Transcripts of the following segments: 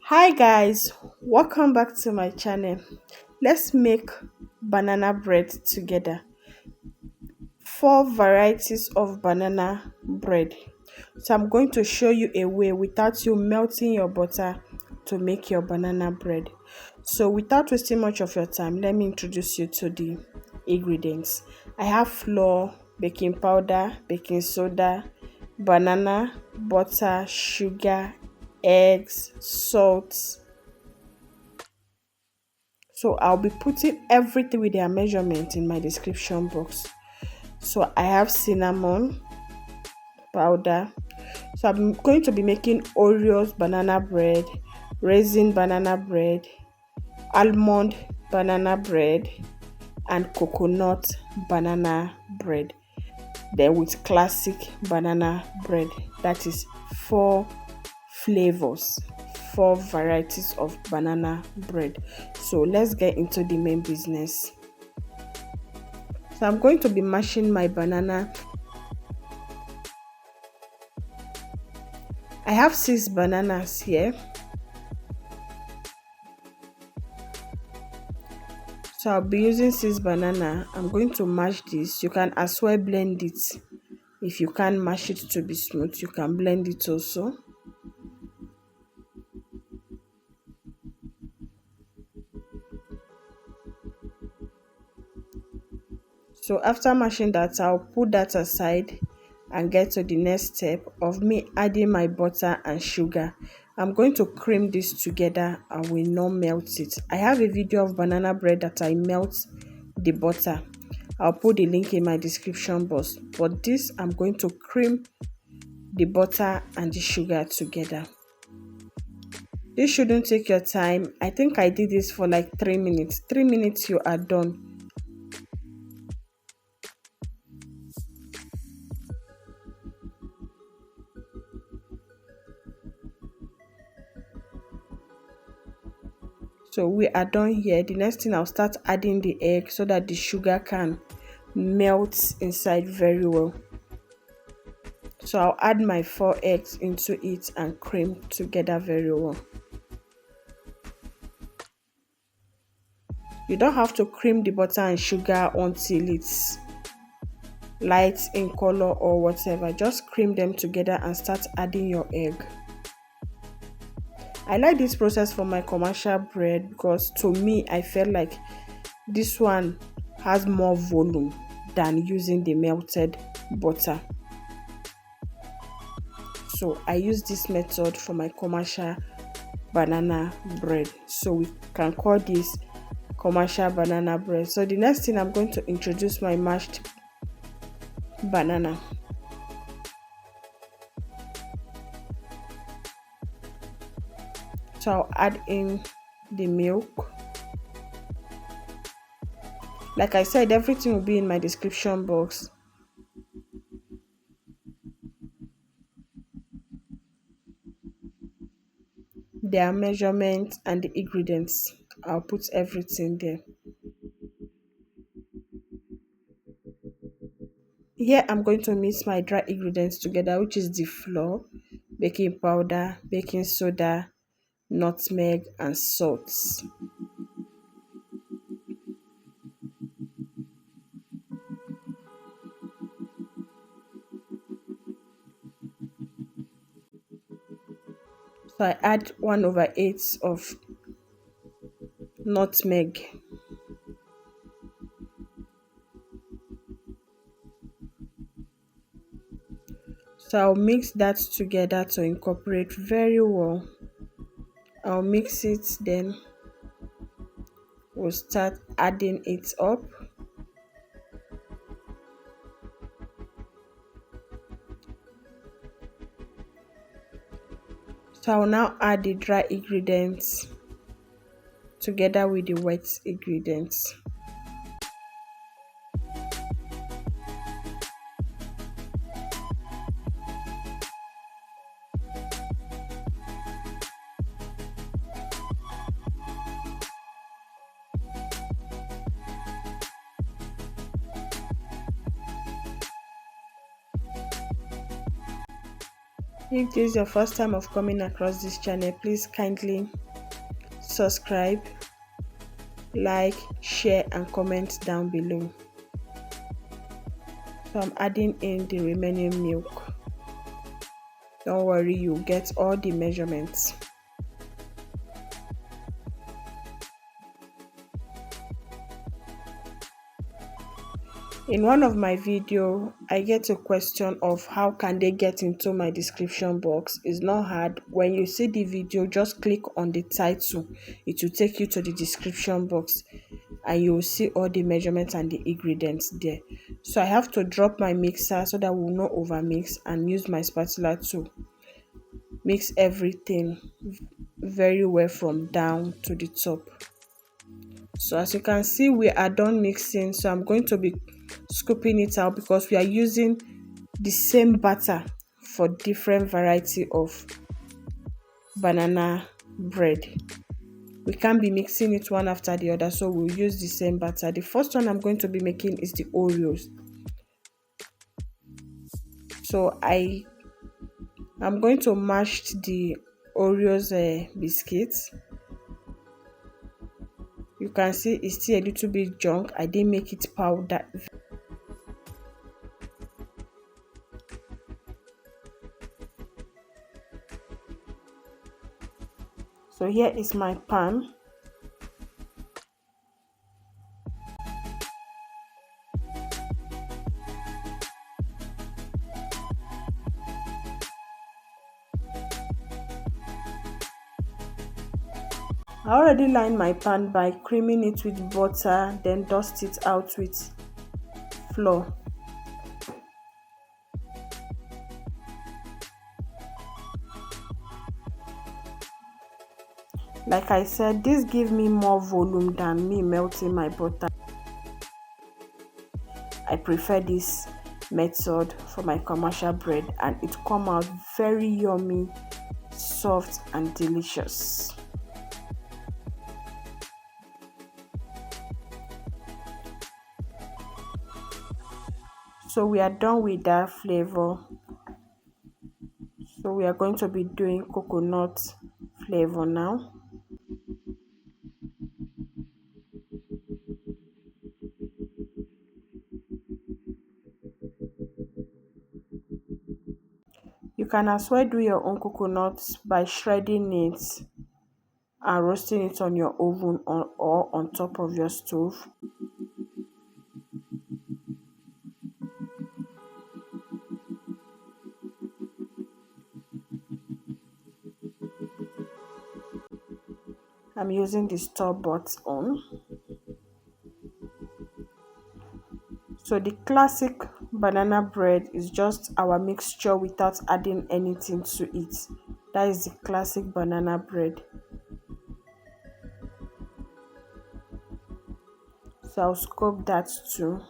Hi guys, welcome back to my channel. Let's make banana bread together. Four varieties of banana bread. So I'm going to show you a way without you melting your butter to make your banana bread. So without wasting much of your time, let me introduce you to the ingredients. I have flour, baking powder, baking soda, banana, butter, sugar, eggs, salt. So I'll be putting everything with their measurement in my description box. So I have cinnamon powder. So I'm going to be making Oreos banana bread, raisin banana bread, almond banana bread, and coconut banana bread. Then with classic banana bread. That is four flavors, four varieties of banana bread. So let's get into the main business. So I'm going to be mashing my banana. I have 6 bananas here. So I'll be using 6 banana. I'm going to mash this. You can as well blend it. If you can't mash it to be smooth, you can blend it also. So after mashing that, I'll put that aside and get to the next step of me adding my butter and sugar. I'm going to cream this together. I will not melt it. I have a video of banana bread that I melt the butter. I'll put the link in my description box. But this, I'm going to cream the butter and the sugar together. This shouldn't take your time. I think I did this for like 3 minutes. 3 minutes, you are done. So we are done here. The next thing, I'll start adding the egg so that the sugar can melt inside very well. So I'll add my 4 eggs into it and cream together very well. You don't have to cream the butter and sugar until it's light in color or whatever. Just cream them together and start adding your egg. I like this process for my commercial bread because to me, I felt like this one has more volume than using the melted butter. So I use this method for my commercial banana bread. So we can call this commercial banana bread. So the next thing, I'm going to introduce my mashed banana. So I'll add in the milk. Like I said, everything will be in my description box. Their measurements and the ingredients. I'll put everything there. Here I'm going to mix my dry ingredients together, which is the flour, baking powder, baking soda, nutmeg, and salt. So I add 1/8 of nutmeg. So I'll mix that together to incorporate very well. I'll mix it, then we'll start adding it up. So I'll now add the dry ingredients together with the wet ingredients. If this is your first time of coming across this channel, please kindly subscribe, like, share and comment down below. So I'm adding in the remaining milk. Don't worry, you'll get all the measurements. In one of my videos, I get a question of how can they get into my description box. It's not hard. When you see the video, just click on the title. It will take you to the description box and you will see all the measurements and the ingredients there. So I have to drop my mixer so that we will not overmix and use my spatula to mix everything very well from down to the top. So as you can see, we are done mixing, so I'm going to be scooping it out because we are using the same batter for different variety of banana bread. We can't be mixing it one after the other, so we'll use the same batter. The first one I'm going to be making is the Oreos. So I'm going to mash the Oreos biscuits. You can see it's still a little bit junk. I didn't make it powder. So here is my pan. I already lined my pan by creaming it with butter, then dust it out with flour. Like I said, this gives me more volume than me melting my butter. I prefer this method for my commercial bread and it comes out very yummy, soft and delicious. So we are done with that flavor. So we are going to be doing coconut flavor now. You can as well do your own coconut by shredding it and roasting it on your oven or on top of your stove. I'm using the store-bought one. So the classic banana bread is just our mixture without adding anything to it. That is the classic banana bread. So I'll scoop that too.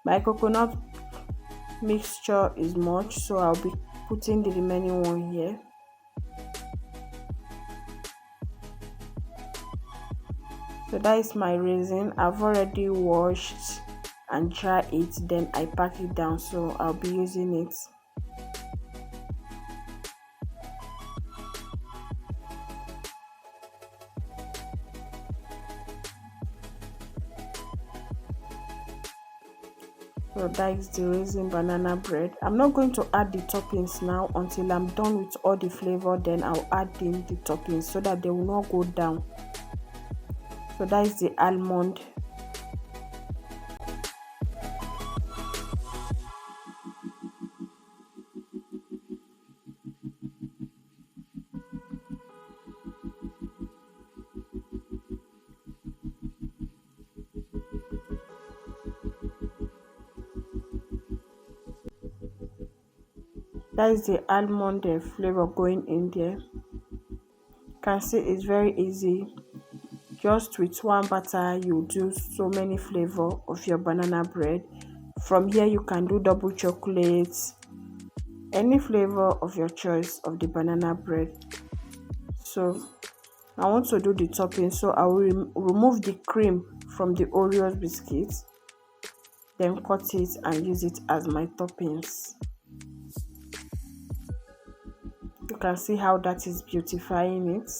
My coconut mixture is much, so I'll be putting the remaining one here. So that is my raisin. I've already washed and dry it, then I pack it down, so I'll be using it. So that is the raisin banana bread. I'm not going to add the toppings now until I'm done with all the flavor, then I'll add in the toppings so that they will not go down. So that is the almond. That is the almond flavor going in there. You can see it's very easy. Just with one batter, you do so many flavor of your banana bread. From here, you can do double chocolates, any flavor of your choice of the banana bread. So I want to do the topping, so I will remove the cream from the Oreos biscuits, then cut it and use it as my toppings. You can see how that is beautifying it.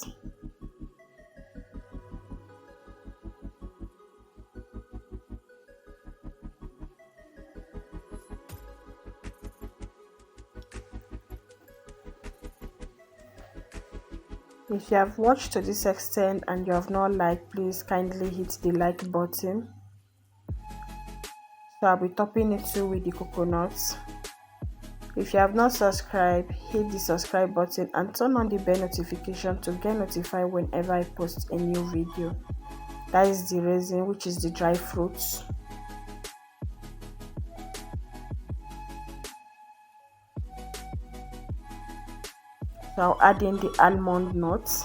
If you have watched to this extent and you have not liked, please kindly hit the like button. So I'll be topping it too with the coconuts. If you have not subscribed, hit the subscribe button and turn on the bell notification to get notified whenever I post a new video. That is the reason, which is the dry fruits. So I'll add in the almond nuts.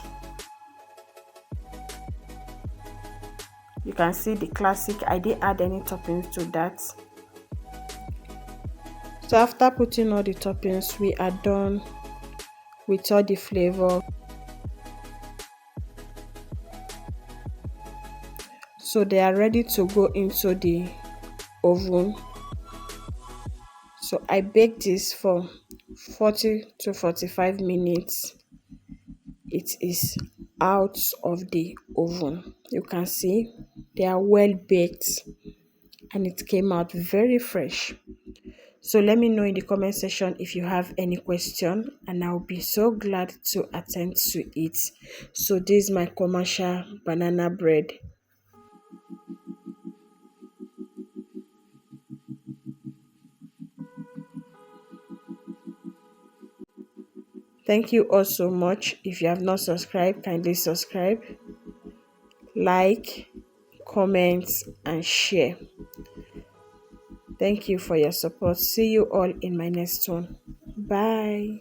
You can see the classic, I didn't add any toppings to that. So after putting all the toppings, we are done with all the flavor. So they are ready to go into the oven. So I baked this for 40 to 45 minutes. It is out of the oven. You can see they are well baked and it came out very fresh. So let me know in the comment section if you have any question and I'll be so glad to attend to it. So this is my commercial banana bread. Thank you all so much. If you have not subscribed, kindly subscribe, like, comment and share. Thank you for your support. See you all in my next one. Bye.